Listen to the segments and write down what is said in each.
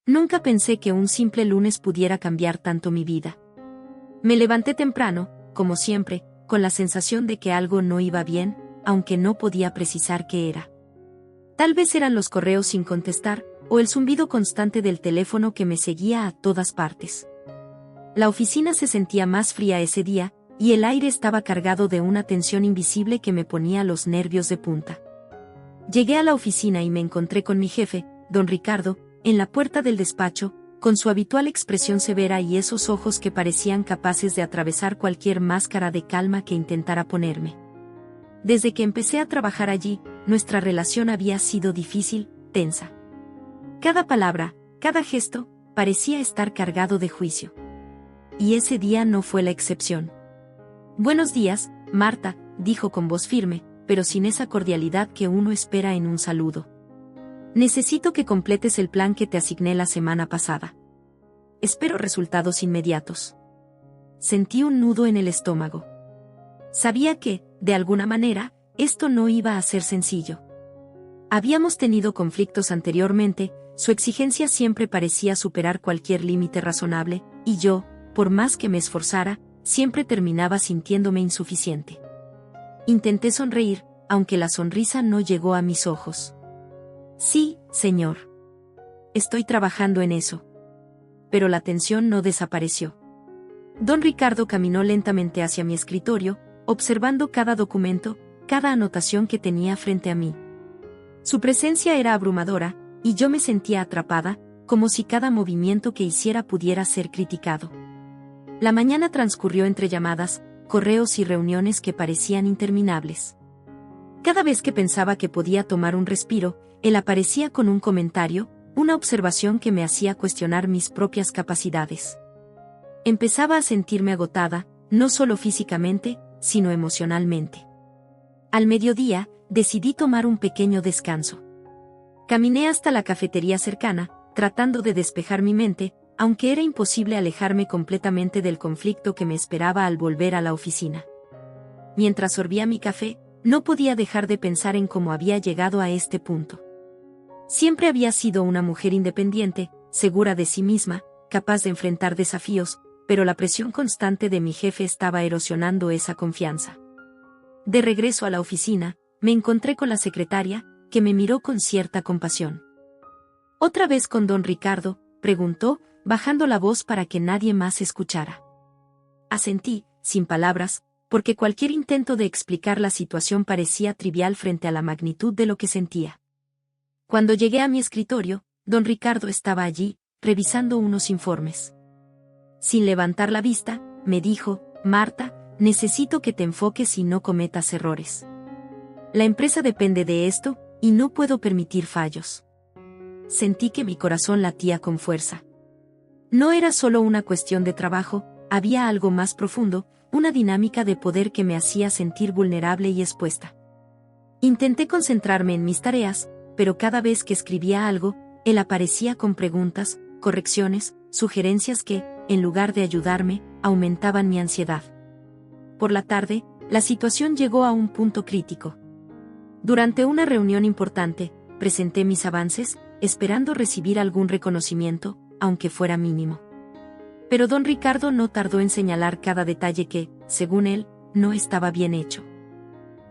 Nunca pensé que un simple lunes pudiera cambiar tanto mi vida. Me levanté temprano, como siempre, con la sensación de que algo no iba bien, aunque no podía precisar qué era. Tal vez eran los correos sin contestar, o el zumbido constante del teléfono que me seguía a todas partes. La oficina se sentía más fría ese día, y el aire estaba cargado de una tensión invisible que me ponía los nervios de punta. Llegué a la oficina y me encontré con mi jefe, don Ricardo, en la puerta del despacho, con su habitual expresión severa y esos ojos que parecían capaces de atravesar cualquier máscara de calma que intentara ponerme. Desde que empecé a trabajar allí, nuestra relación había sido difícil, tensa. Cada palabra, cada gesto, parecía estar cargado de juicio. Y ese día no fue la excepción. «Buenos días, Marta», dijo con voz firme, pero sin esa cordialidad que uno espera en un saludo. «Necesito que completes el plan que te asigné la semana pasada. Espero resultados inmediatos». Sentí un nudo en el estómago. Sabía que, de alguna manera, esto no iba a ser sencillo. Habíamos tenido conflictos anteriormente, su exigencia siempre parecía superar cualquier límite razonable, y yo, por más que me esforzara, siempre terminaba sintiéndome insuficiente. Intenté sonreír, aunque la sonrisa no llegó a mis ojos. «Sí, señor. Estoy trabajando en eso». Pero la tensión no desapareció. Don Ricardo caminó lentamente hacia mi escritorio, observando cada documento, cada anotación que tenía frente a mí. Su presencia era abrumadora, y yo me sentía atrapada, como si cada movimiento que hiciera pudiera ser criticado. La mañana transcurrió entre llamadas, correos y reuniones que parecían interminables. Cada vez que pensaba que podía tomar un respiro, él aparecía con un comentario, una observación que me hacía cuestionar mis propias capacidades. Empezaba a sentirme agotada, no solo físicamente, sino emocionalmente. Al mediodía, decidí tomar un pequeño descanso. Caminé hasta la cafetería cercana, tratando de despejar mi mente, aunque era imposible alejarme completamente del conflicto que me esperaba al volver a la oficina. Mientras sorbía mi café, no podía dejar de pensar en cómo había llegado a este punto. Siempre había sido una mujer independiente, segura de sí misma, capaz de enfrentar desafíos, pero la presión constante de mi jefe estaba erosionando esa confianza. De regreso a la oficina, me encontré con la secretaria, que me miró con cierta compasión. «¿Otra vez con don Ricardo?», preguntó, bajando la voz para que nadie más escuchara. Asentí, sin palabras, porque cualquier intento de explicar la situación parecía trivial frente a la magnitud de lo que sentía. Cuando llegué a mi escritorio, don Ricardo estaba allí, revisando unos informes. Sin levantar la vista, me dijo: «Marta, necesito que te enfoques y no cometas errores. La empresa depende de esto, y no puedo permitir fallos». Sentí que mi corazón latía con fuerza. No era solo una cuestión de trabajo, había algo más profundo, una dinámica de poder que me hacía sentir vulnerable y expuesta. Intenté concentrarme en mis tareas, pero cada vez que escribía algo, él aparecía con preguntas, correcciones, sugerencias que, en lugar de ayudarme, aumentaban mi ansiedad. Por la tarde, la situación llegó a un punto crítico. Durante una reunión importante, presenté mis avances, esperando recibir algún reconocimiento, aunque fuera mínimo. Pero don Ricardo no tardó en señalar cada detalle que, según él, no estaba bien hecho.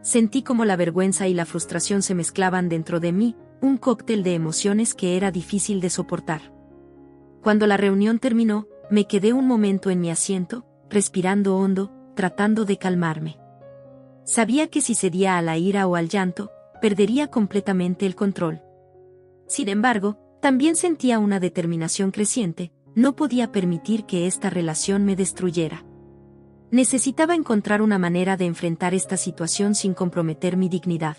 Sentí como la vergüenza y la frustración se mezclaban dentro de mí, un cóctel de emociones que era difícil de soportar. Cuando la reunión terminó, me quedé un momento en mi asiento, respirando hondo, tratando de calmarme. Sabía que si cedía a la ira o al llanto, perdería completamente el control. Sin embargo, también sentía una determinación creciente, no podía permitir que esta relación me destruyera. Necesitaba encontrar una manera de enfrentar esta situación sin comprometer mi dignidad.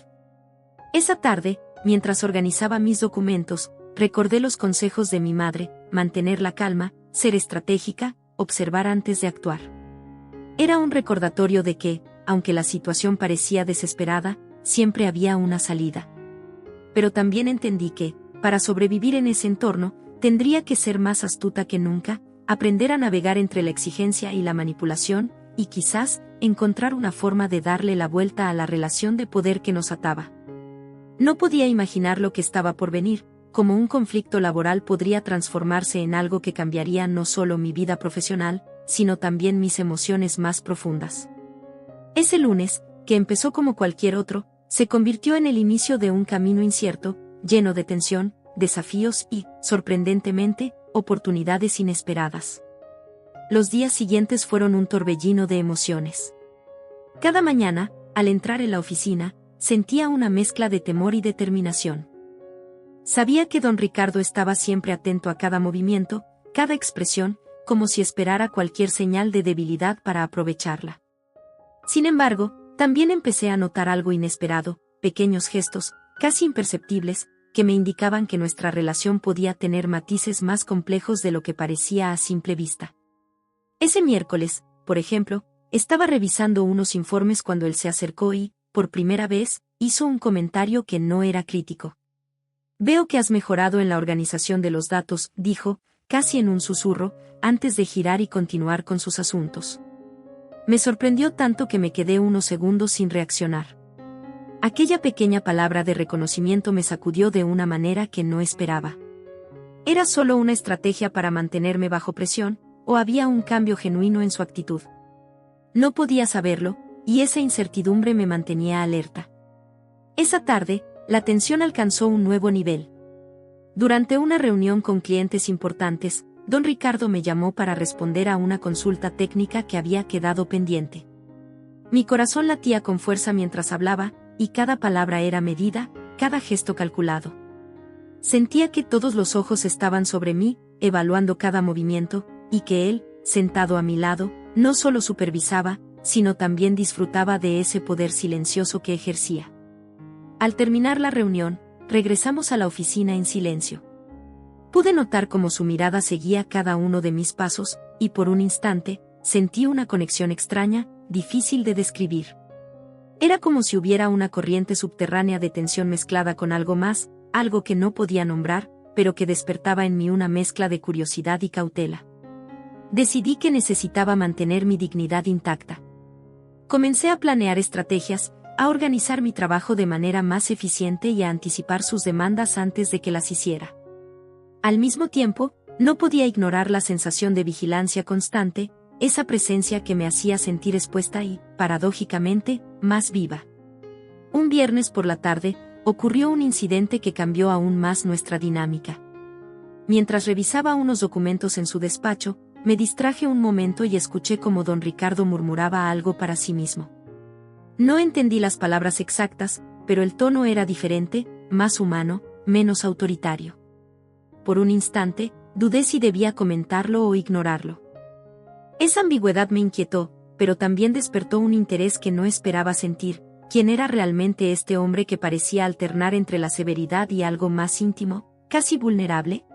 Esa tarde, mientras organizaba mis documentos, recordé los consejos de mi madre: mantener la calma, ser estratégica, observar antes de actuar. Era un recordatorio de que, aunque la situación parecía desesperada, siempre había una salida. Pero también entendí que, para sobrevivir en ese entorno, tendría que ser más astuta que nunca, aprender a navegar entre la exigencia y la manipulación, y quizás, encontrar una forma de darle la vuelta a la relación de poder que nos ataba. No podía imaginar lo que estaba por venir, cómo un conflicto laboral podría transformarse en algo que cambiaría no solo mi vida profesional, sino también mis emociones más profundas. Ese lunes, que empezó como cualquier otro, se convirtió en el inicio de un camino incierto, lleno de tensión, desafíos y, sorprendentemente, oportunidades inesperadas. Los días siguientes fueron un torbellino de emociones. Cada mañana, al entrar en la oficina, sentía una mezcla de temor y determinación. Sabía que don Ricardo estaba siempre atento a cada movimiento, cada expresión, como si esperara cualquier señal de debilidad para aprovecharla. Sin embargo, también empecé a notar algo inesperado, pequeños gestos, casi imperceptibles, que me indicaban que nuestra relación podía tener matices más complejos de lo que parecía a simple vista. Ese miércoles, por ejemplo, estaba revisando unos informes cuando él se acercó y, por primera vez, hizo un comentario que no era crítico. «Veo que has mejorado en la organización de los datos», dijo, casi en un susurro, antes de girar y continuar con sus asuntos. Me sorprendió tanto que me quedé unos segundos sin reaccionar. Aquella pequeña palabra de reconocimiento me sacudió de una manera que no esperaba. ¿Era solo una estrategia para mantenerme bajo presión, o había un cambio genuino en su actitud? No podía saberlo, y esa incertidumbre me mantenía alerta. Esa tarde, la tensión alcanzó un nuevo nivel. Durante una reunión con clientes importantes, don Ricardo me llamó para responder a una consulta técnica que había quedado pendiente. Mi corazón latía con fuerza mientras hablaba, y cada palabra era medida, cada gesto calculado. Sentía que todos los ojos estaban sobre mí, evaluando cada movimiento, y que él, sentado a mi lado, no solo supervisaba, sino también disfrutaba de ese poder silencioso que ejercía. Al terminar la reunión, regresamos a la oficina en silencio. Pude notar cómo su mirada seguía cada uno de mis pasos, y por un instante, sentí una conexión extraña, difícil de describir. Era como si hubiera una corriente subterránea de tensión mezclada con algo más, algo que no podía nombrar, pero que despertaba en mí una mezcla de curiosidad y cautela. Decidí que necesitaba mantener mi dignidad intacta. Comencé a planear estrategias, a organizar mi trabajo de manera más eficiente y a anticipar sus demandas antes de que las hiciera. Al mismo tiempo, no podía ignorar la sensación de vigilancia constante, esa presencia que me hacía sentir expuesta y, paradójicamente, más viva. Un viernes por la tarde, ocurrió un incidente que cambió aún más nuestra dinámica. Mientras revisaba unos documentos en su despacho, me distraje un momento y escuché cómo don Ricardo murmuraba algo para sí mismo. No entendí las palabras exactas, pero el tono era diferente, más humano, menos autoritario. Por un instante, dudé si debía comentarlo o ignorarlo. Esa ambigüedad me inquietó, pero también despertó un interés que no esperaba sentir. ¿Quién era realmente este hombre que parecía alternar entre la severidad y algo más íntimo, casi vulnerable?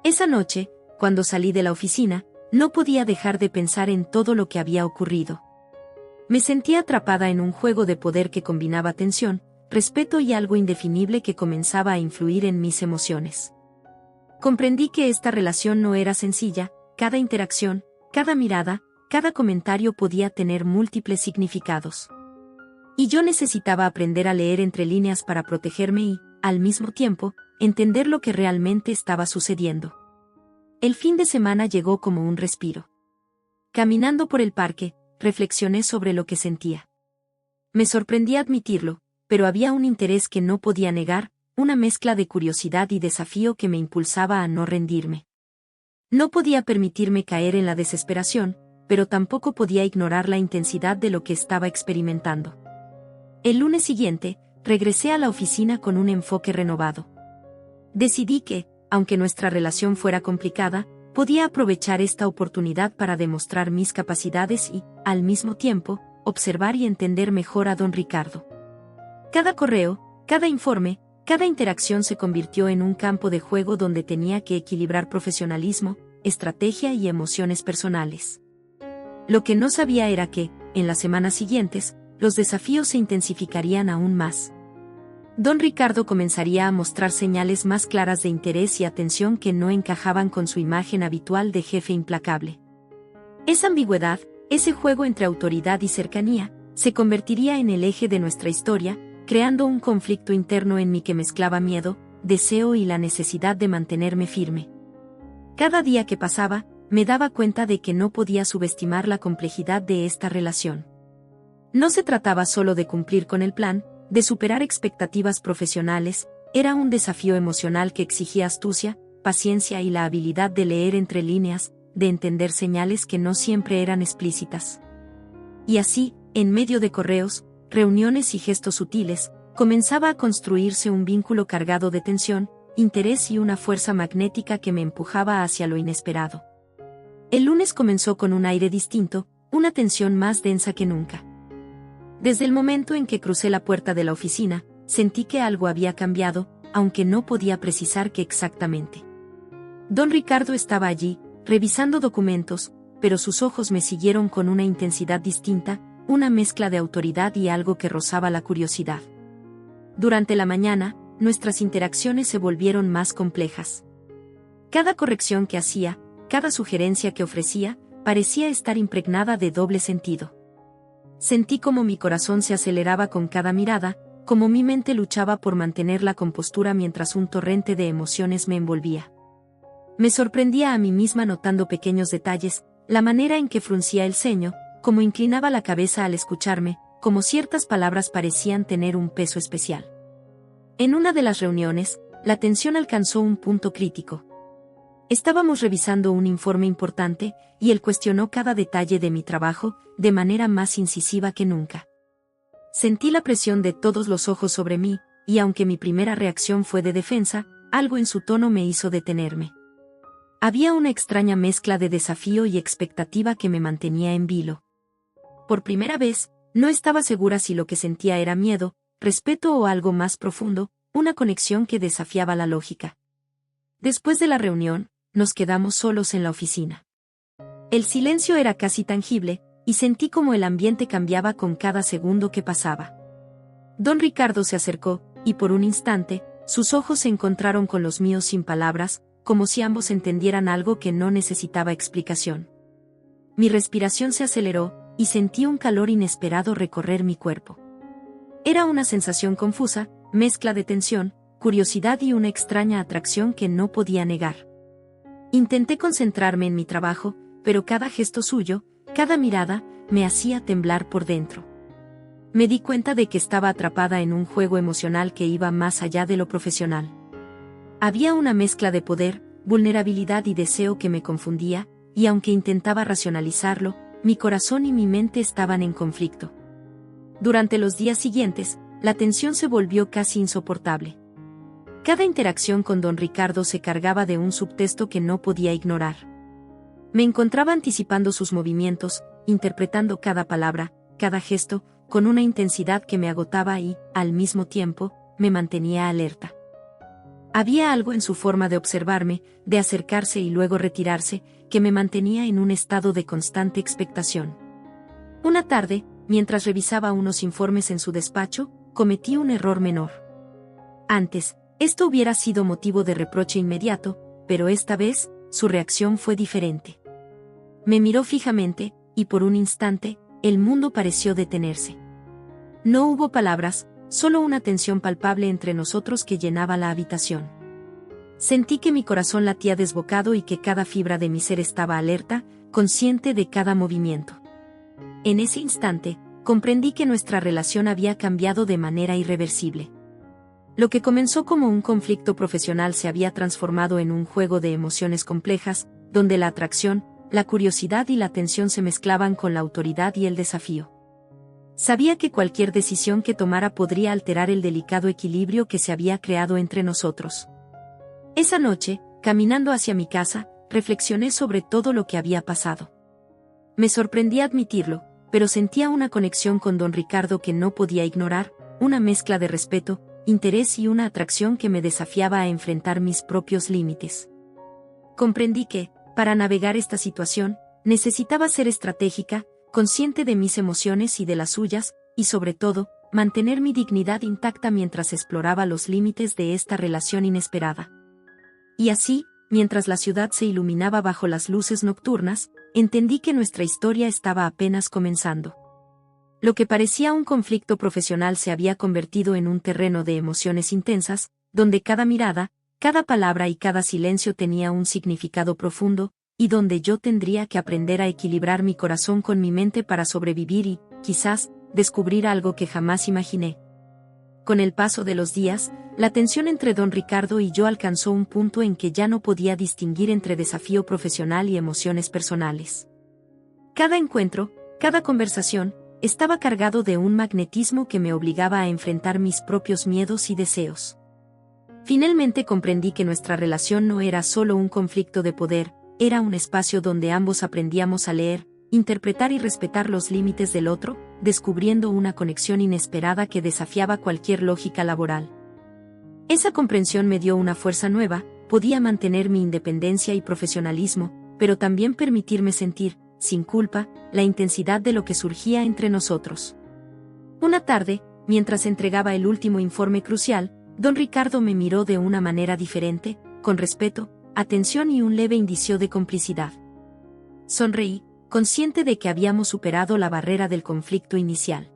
Esa noche, cuando salí de la oficina, no podía dejar de pensar en todo lo que había ocurrido. Me sentía atrapada en un juego de poder que combinaba tensión, respeto y algo indefinible que comenzaba a influir en mis emociones. Comprendí que esta relación no era sencilla, cada interacción, cada mirada, cada comentario podía tener múltiples significados. Y yo necesitaba aprender a leer entre líneas para protegerme y, al mismo tiempo, entender lo que realmente estaba sucediendo. El fin de semana llegó como un respiro. Caminando por el parque, reflexioné sobre lo que sentía. Me sorprendí admitirlo, pero había un interés que no podía negar, una mezcla de curiosidad y desafío que me impulsaba a no rendirme. No podía permitirme caer en la desesperación, pero tampoco podía ignorar la intensidad de lo que estaba experimentando. El lunes siguiente, regresé a la oficina con un enfoque renovado. Decidí que, aunque nuestra relación fuera complicada, podía aprovechar esta oportunidad para demostrar mis capacidades y, al mismo tiempo, observar y entender mejor a don Ricardo. Cada correo, cada informe, cada interacción se convirtió en un campo de juego donde tenía que equilibrar profesionalismo, estrategia y emociones personales. Lo que no sabía era que, en las semanas siguientes, los desafíos se intensificarían aún más. Don Ricardo comenzaría a mostrar señales más claras de interés y atención que no encajaban con su imagen habitual de jefe implacable. Esa ambigüedad, ese juego entre autoridad y cercanía, se convertiría en el eje de nuestra historia, creando un conflicto interno en mí que mezclaba miedo, deseo y la necesidad de mantenerme firme. Cada día que pasaba, me daba cuenta de que no podía subestimar la complejidad de esta relación. No se trataba solo de cumplir con el plan, de superar expectativas profesionales, era un desafío emocional que exigía astucia, paciencia y la habilidad de leer entre líneas, de entender señales que no siempre eran explícitas. Y así, en medio de correos, reuniones y gestos sutiles, comenzaba a construirse un vínculo cargado de tensión, interés y una fuerza magnética que me empujaba hacia lo inesperado. El lunes comenzó con un aire distinto, una tensión más densa que nunca. Desde el momento en que crucé la puerta de la oficina, sentí que algo había cambiado, aunque no podía precisar qué exactamente. Don Ricardo estaba allí, revisando documentos, pero sus ojos me siguieron con una intensidad distinta, una mezcla de autoridad y algo que rozaba la curiosidad. Durante la mañana, nuestras interacciones se volvieron más complejas. Cada corrección que hacía, cada sugerencia que ofrecía, parecía estar impregnada de doble sentido. Sentí como mi corazón se aceleraba con cada mirada, como mi mente luchaba por mantener la compostura mientras un torrente de emociones me envolvía. Me sorprendía a mí misma notando pequeños detalles, la manera en que fruncía el ceño, como inclinaba la cabeza al escucharme, como ciertas palabras parecían tener un peso especial. En una de las reuniones, la tensión alcanzó un punto crítico. Estábamos revisando un informe importante, y él cuestionó cada detalle de mi trabajo, de manera más incisiva que nunca. Sentí la presión de todos los ojos sobre mí, y aunque mi primera reacción fue de defensa, algo en su tono me hizo detenerme. Había una extraña mezcla de desafío y expectativa que me mantenía en vilo. Por primera vez, no estaba segura si lo que sentía era miedo, respeto o algo más profundo, una conexión que desafiaba la lógica. Después de la reunión, nos quedamos solos en la oficina. El silencio era casi tangible, y sentí como el ambiente cambiaba con cada segundo que pasaba. Don Ricardo se acercó, y por un instante, sus ojos se encontraron con los míos sin palabras, como si ambos entendieran algo que no necesitaba explicación. Mi respiración se aceleró, y sentí un calor inesperado recorrer mi cuerpo. Era una sensación confusa, mezcla de tensión, curiosidad y una extraña atracción que no podía negar. Intenté concentrarme en mi trabajo, pero cada gesto suyo, cada mirada, me hacía temblar por dentro. Me di cuenta de que estaba atrapada en un juego emocional que iba más allá de lo profesional. Había una mezcla de poder, vulnerabilidad y deseo que me confundía, y aunque intentaba racionalizarlo, mi corazón y mi mente estaban en conflicto. Durante los días siguientes, la tensión se volvió casi insoportable. Cada interacción con don Ricardo se cargaba de un subtexto que no podía ignorar. Me encontraba anticipando sus movimientos, interpretando cada palabra, cada gesto, con una intensidad que me agotaba y, al mismo tiempo, me mantenía alerta. Había algo en su forma de observarme, de acercarse y luego retirarse, que me mantenía en un estado de constante expectación. Una tarde, mientras revisaba unos informes en su despacho, cometí un error menor. Antes, esto hubiera sido motivo de reproche inmediato, pero esta vez, su reacción fue diferente. Me miró fijamente, y por un instante, el mundo pareció detenerse. No hubo palabras, solo una tensión palpable entre nosotros que llenaba la habitación. Sentí que mi corazón latía desbocado y que cada fibra de mi ser estaba alerta, consciente de cada movimiento. En ese instante, comprendí que nuestra relación había cambiado de manera irreversible. Lo que comenzó como un conflicto profesional se había transformado en un juego de emociones complejas, donde la atracción, la curiosidad y la tensión se mezclaban con la autoridad y el desafío. Sabía que cualquier decisión que tomara podría alterar el delicado equilibrio que se había creado entre nosotros. Esa noche, caminando hacia mi casa, reflexioné sobre todo lo que había pasado. Me sorprendí admitirlo, pero sentía una conexión con don Ricardo que no podía ignorar, una mezcla de respeto, interés y una atracción que me desafiaba a enfrentar mis propios límites. Comprendí que, para navegar esta situación, necesitaba ser estratégica, consciente de mis emociones y de las suyas, y sobre todo, mantener mi dignidad intacta mientras exploraba los límites de esta relación inesperada. Y así, mientras la ciudad se iluminaba bajo las luces nocturnas, entendí que nuestra historia estaba apenas comenzando. Lo que parecía un conflicto profesional se había convertido en un terreno de emociones intensas, donde cada mirada, cada palabra y cada silencio tenía un significado profundo, y donde yo tendría que aprender a equilibrar mi corazón con mi mente para sobrevivir y, quizás, descubrir algo que jamás imaginé. Con el paso de los días, la tensión entre don Ricardo y yo alcanzó un punto en que ya no podía distinguir entre desafío profesional y emociones personales. Cada encuentro, cada conversación, estaba cargado de un magnetismo que me obligaba a enfrentar mis propios miedos y deseos. Finalmente comprendí que nuestra relación no era solo un conflicto de poder, era un espacio donde ambos aprendíamos a leer, interpretar y respetar los límites del otro, descubriendo una conexión inesperada que desafiaba cualquier lógica laboral. Esa comprensión me dio una fuerza nueva, podía mantener mi independencia y profesionalismo, pero también permitirme sentir, sin culpa, la intensidad de lo que surgía entre nosotros. Una tarde, mientras entregaba el último informe crucial, don Ricardo me miró de una manera diferente, con respeto, atención y un leve indicio de complicidad. Sonreí, consciente de que habíamos superado la barrera del conflicto inicial.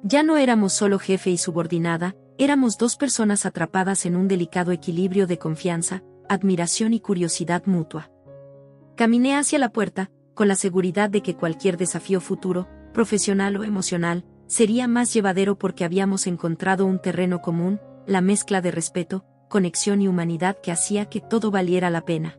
Ya no éramos solo jefe y subordinada, éramos dos personas atrapadas en un delicado equilibrio de confianza, admiración y curiosidad mutua. Caminé hacia la puerta, con la seguridad de que cualquier desafío futuro, profesional o emocional, sería más llevadero porque habíamos encontrado un terreno común, la mezcla de respeto, conexión y humanidad que hacía que todo valiera la pena.